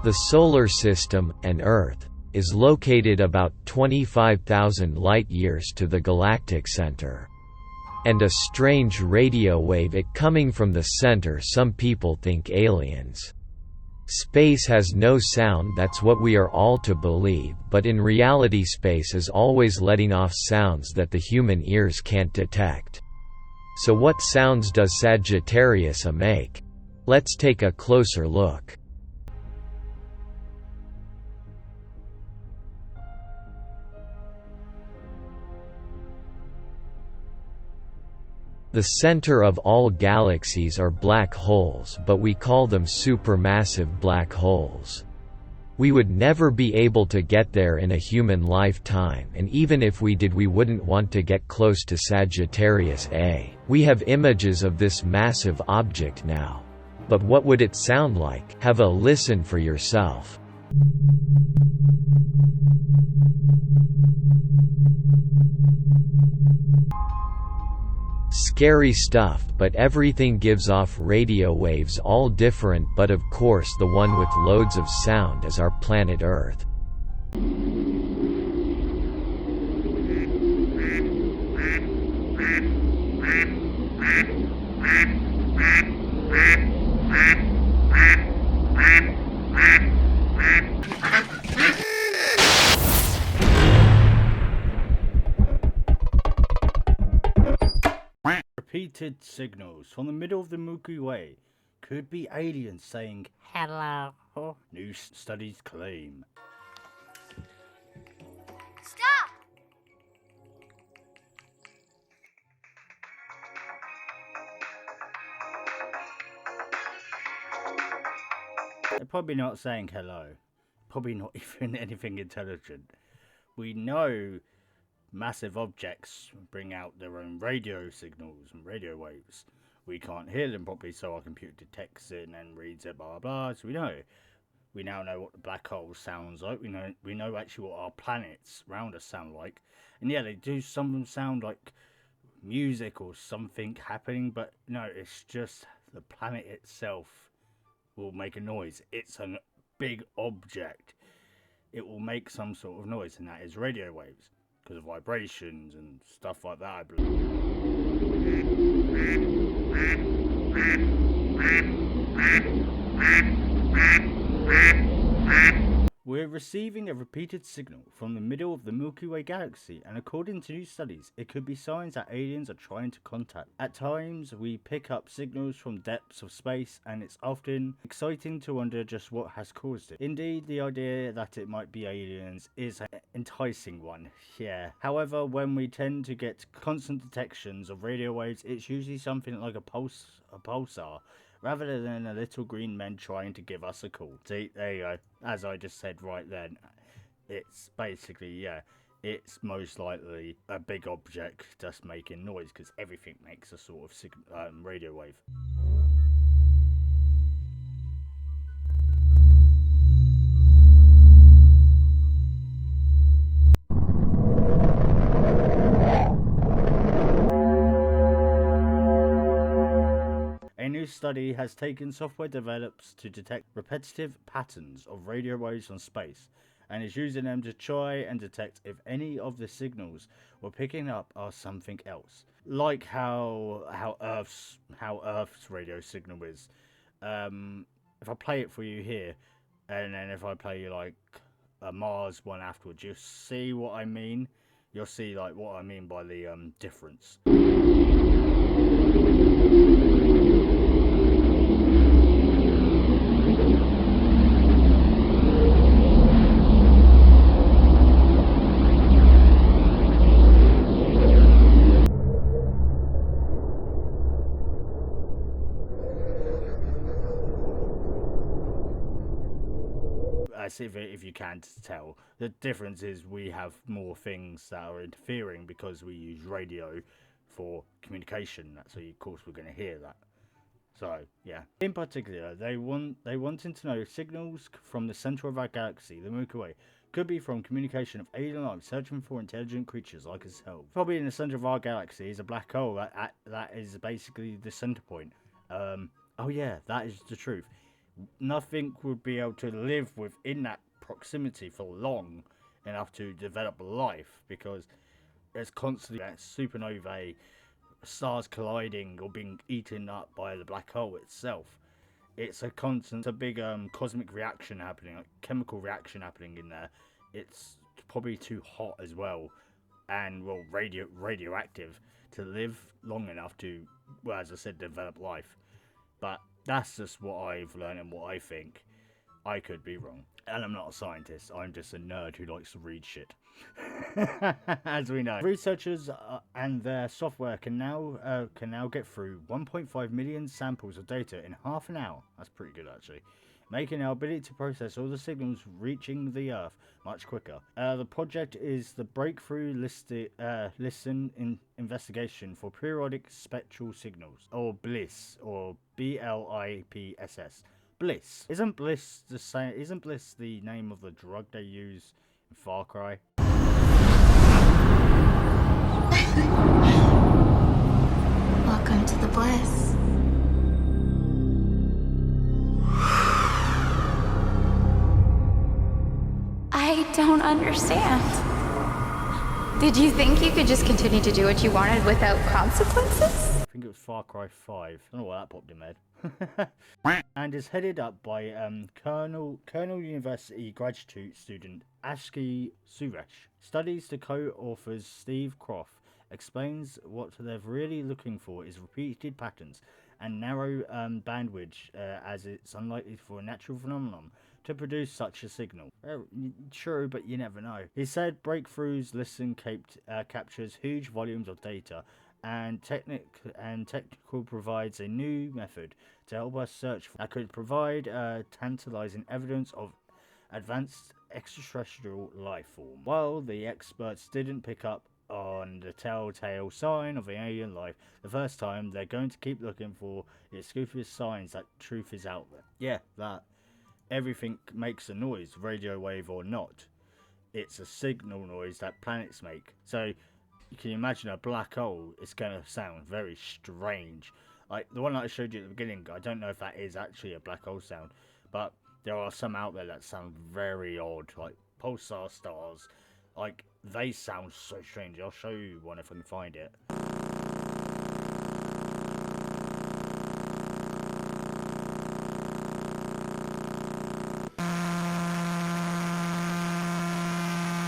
The solar system, and Earth, is located about 25,000 light-years to the galactic center. And a strange radio wave coming from the center, some people think aliens. Space has no sound, that's what we are all to believe, but in reality space is always letting off sounds that the human ears can't detect. So what sounds does Sagittarius make? Let's take a closer look. The center of all galaxies are black holes, but we call them supermassive black holes. We would never be able to get there in a human lifetime, and even if we did, we wouldn't want to get close to Sagittarius A. We have images of this massive object now. But what would it sound like? Have a listen for yourself. Scary stuff, but everything gives off radio waves, all different, but of course the one with loads of sound is our planet Earth. Repeated signals from the middle of the Milky Way could be aliens saying hello, new studies claim. Stop! They're probably not saying hello, probably not even anything intelligent. We know massive objects bring out their own radio signals and radio waves. We can't hear them properly, so our computer detects it and then reads it, blah blah. So we know. We now know what the black hole sounds like. We know actually what our planets around us sound like. And yeah, they do. Some of them sound like music or something happening, but no, it's just the planet itself will make a noise. It's a big object. It will make some sort of noise, and that is radio waves. Because of vibrations and stuff like that, I believe. We're receiving a repeated signal from the middle of the Milky Way galaxy, and according to new studies, it could be signs that aliens are trying to contact. At times, we pick up signals from depths of space, and it's often exciting to wonder just what has caused it. Indeed, the idea that it might be aliens is an enticing one, yeah. However, when we tend to get constant detections of radio waves, it's usually something like a pulsar, rather than a little green men trying to give us a call. See, there you go. As I just said right then, it's basically, yeah, it's most likely a big object just making noise, because everything makes a sort of radio wave. A new study has taken software developed to detect repetitive patterns of radio waves from space, and is using them to try and detect if any of the signals we're picking up are something else, like how Earth's radio signal is. If I play it for you here, and then if I play you like a Mars one afterwards, you'll see what I mean. You'll see like what I mean by the difference. If you can tell, the difference is we have more things that are interfering because we use radio for communication. So of course we're going to hear that. So yeah, in particular, they wanted to know signals from the center of our galaxy, the Milky Way, could be from communication of alien life searching for intelligent creatures like ourselves. Probably in the center of our galaxy is a black hole. That is basically the center point. Oh yeah, that is the truth. Nothing would be able to live within that proximity for long enough to develop life, because there's constantly that supernovae, stars colliding or being eaten up by the black hole itself. It's a constant, a big cosmic reaction happening, like chemical reaction happening in there. It's probably too hot as well, and well, radioactive to live long enough to, well, as I said, develop life. But that's just what I've learned and what I think. I could be wrong. And I'm not a scientist, I'm just a nerd who likes to read shit. As we know. Researchers and their software can now get through 1.5 million samples of data in half an hour. That's pretty good, actually. Making our ability to process all the signals reaching the Earth much quicker. The project is the Breakthrough Investigation for Periodic Spectral Signals, or BLISS, or BLIPSS. Bliss. Isn't Bliss the same? Isn't Bliss the name of the drug they use in Far Cry? Welcome to the bliss. I don't understand. Did you think you could just continue to do what you wanted without consequences? I think it was Far Cry 5. I don't know why that popped in my head. And is headed up by Colonel University graduate student Ashki Suresh. Studies the co-authors Steve Croft explains what they're really looking for is repeated patterns and narrow bandwidth, as it's unlikely for a natural phenomenon to produce such a signal. True, but you never know. He said breakthroughs captures huge volumes of data, and technical provides a new method to help us search that could provide tantalizing evidence of advanced extraterrestrial life form. While the experts didn't pick up on the telltale sign of an alien life the first time, they're going to keep looking for the exclusive signs that truth is out there. Yeah, that everything makes a noise, radio wave or not. It's a signal noise that planets make. So you can imagine a black hole, it's going to sound very strange. Like the one that I showed you at the beginning, I don't know if that is actually a black hole sound, but there are some out there that sound very odd, like pulsar stars. Like, they sound so strange. I'll show you one if I can find it.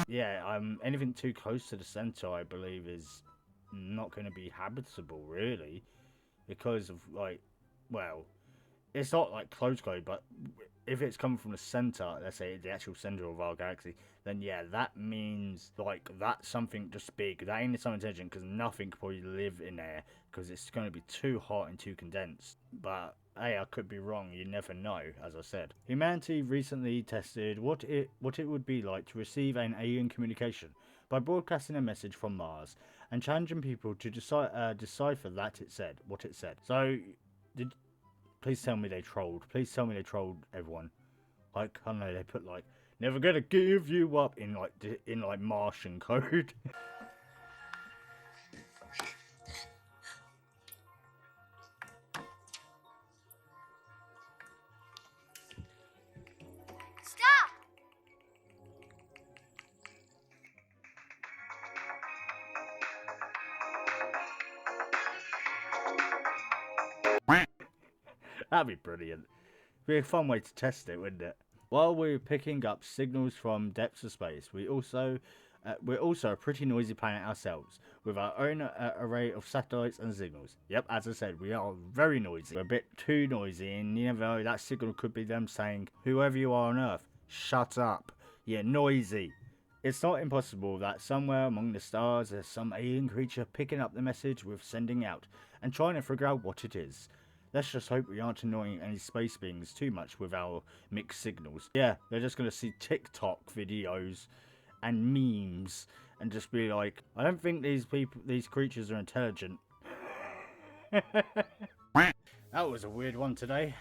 Yeah, anything too close to the center, I believe, is not going to be habitable, really, because of, like, well, it's not like close, but if it's coming from the center, let's say the actual center of our galaxy, then yeah, that means like that's something just big. That ain't something intelligent, because nothing can probably live in there, because it's going to be too hot and too condensed. But hey, I could be wrong. You never know. As I said, humanity recently tested what it would be like to receive an alien communication by broadcasting a message from Mars and challenging people to decipher what it said. So please tell me they trolled. Please tell me they trolled everyone. Like, I don't know, they put like, never gonna give you up in like Martian code. Stop! That'd be brilliant. Be a fun way to test it, wouldn't it? While we're picking up signals from depths of space, we're also a pretty noisy planet ourselves, with our own array of satellites and signals. Yep, as I said, we are very noisy. We're a bit too noisy, and you never know, that signal could be them saying, whoever you are on Earth, shut up, you're noisy. It's not impossible that somewhere among the stars there's some alien creature picking up the message we're sending out, and trying to figure out what it is. Let's just hope we aren't annoying any space beings too much with our mixed signals. Yeah, they're just going to see TikTok videos and memes and just be like, I don't think these creatures are intelligent. That was a weird one today.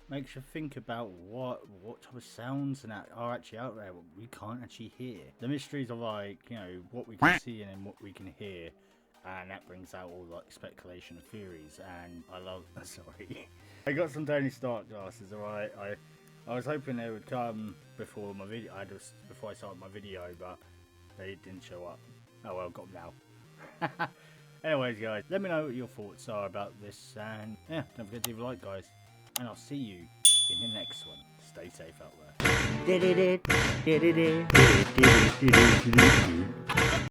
Makes you think about what type of sounds and that are actually out there, what we can't actually hear. The mysteries of, like, you know, what we can see and then what we can hear. And that brings out all like speculation and theories, and I love sorry. I got some Tony Stark glasses, alright. I was hoping they would come before my video. Before I started my video, but they didn't show up. Oh well, got them now. Anyways, guys, let me know what your thoughts are about this, and yeah, don't forget to leave a like, guys. And I'll see you in the next one. Stay safe out there.